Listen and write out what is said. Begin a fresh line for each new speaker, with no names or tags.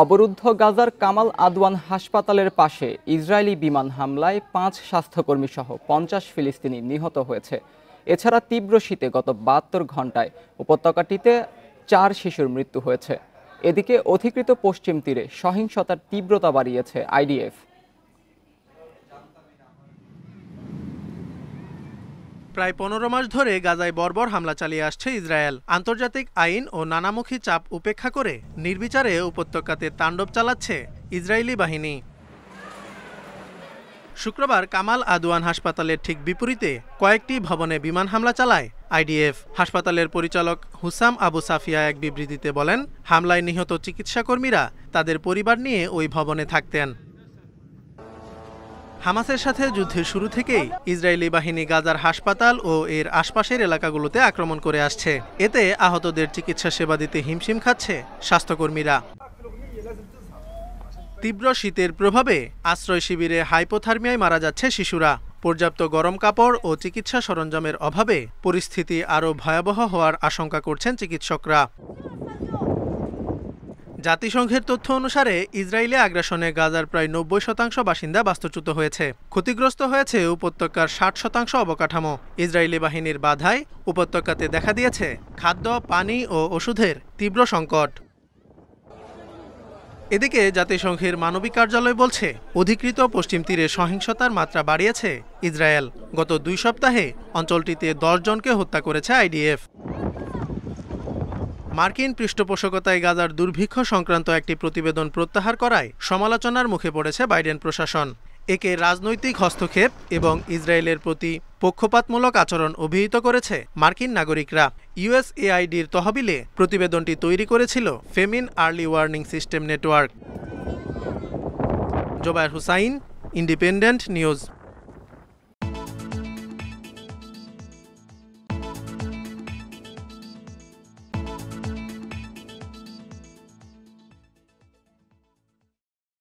অবরুদ্ধ গাজার কামাল আদওয়ান হাসপাতালের পাশে ইসরায়েলি বিমান হামলায় ৫ স্বাস্থ্যকর্মী সহ ৫০ ফিলিস্তিনি নিহত হয়েছে। এছাড়া তীব্র শীতে গত ৭২ ঘন্টায় উপত্যকাটিতে ৪ শিশুর মৃত্যু হয়েছে। এদিকে অধিকৃত পশ্চিম তীরে সহিংসতার তীব্রতা বাড়িয়েছে আইডিএফ।
প্রায় ১৫ মাস ধরে গাজায় বর্বর হামলা চালিয়ে আসছে ইসরায়েল। আন্তর্জাতিক আইন ও নানামুখী চাপ উপেক্ষা করে নির্বিচারে উপত্যকাতে তাণ্ডব চালাচ্ছে ইসরায়েলি বাহিনী। শুক্রবার কামাল আদওয়ান হাসপাতালের ঠিক বিপরীতে কয়েকটি ভবনে বিমান হামলা চালায় আইডিএফ। হাসপাতালের পরিচালক হুসাম আবু সাফিয়া এক বিবৃতিতে বলেন, হামলায় নিহত চিকিৎসাকর্মীরা তাদের পরিবার নিয়ে ওই ভবনে থাকতেন। হামাসের সাথে যুদ্ধের শুরু থেকেই ইসরায়েলি বাহিনী গাজার হাসপাতাল ও এর আশপাশের এলাকাগুলোতে আক্রমণ করে আসছে। এতে আহতদের চিকিৎসা সেবা দিতে হিমশিম খাচ্ছে স্বাস্থ্যকর্মীরা। তীব্র শীতের প্রভাবে আশ্রয় শিবিরে হাইপোথার্মিয়ায় মারা যাচ্ছে শিশুরা। পর্যাপ্ত গরম কাপড় ও চিকিৎসা সরঞ্জামের অভাবে পরিস্থিতি আরও ভয়াবহ হওয়ার আশঙ্কা করছেন চিকিৎসকরা। জাতিসংঘের তথ্য অনুসারে ইসরায়েলি আগ্রাসনে গাজার প্রায় ৯০% বাসিন্দা বাস্তুচ্যুত হয়েছে। ক্ষতিগ্রস্ত হয়েছে উপত্যকার ৬০% অবকাঠামো। ইসরায়েলি বাহিনীর বাধায় উপত্যকাতে দেখা দিয়েছে খাদ্য, পানি ও ওষুধের তীব্র সংকট। এদিকে জাতিসংঘের মানবিক কার্যালয় বলছে, অধিকৃত পশ্চিম তীরে সহিংসতার মাত্রা বাড়িয়েছে ইসরায়েল। গত ২ সপ্তাহে অঞ্চলটিতে ১০ জনকে হত্যা করেছে আইডিএফ। মার্কিন পৃষ্ঠপোষকতায় গাজার দুর্ভিক্ষ সংক্রান্ত একটি প্রতিবেদন প্রত্যাহার করায় সমালোচনার মুখে পড়েছে বাইডেন প্রশাসন। একে রাজনৈতিক হস্তক্ষেপ এবং ইসরায়েলের প্রতি পক্ষপাতমূলক আচরণ অভিহিত করেছে মার্কিন নাগরিকরা। ইউএসএআইডির তহবিলে প্রতিবেদনটি তৈরি করেছিল famine early warning system network. Zobayer Hussain, Independent news.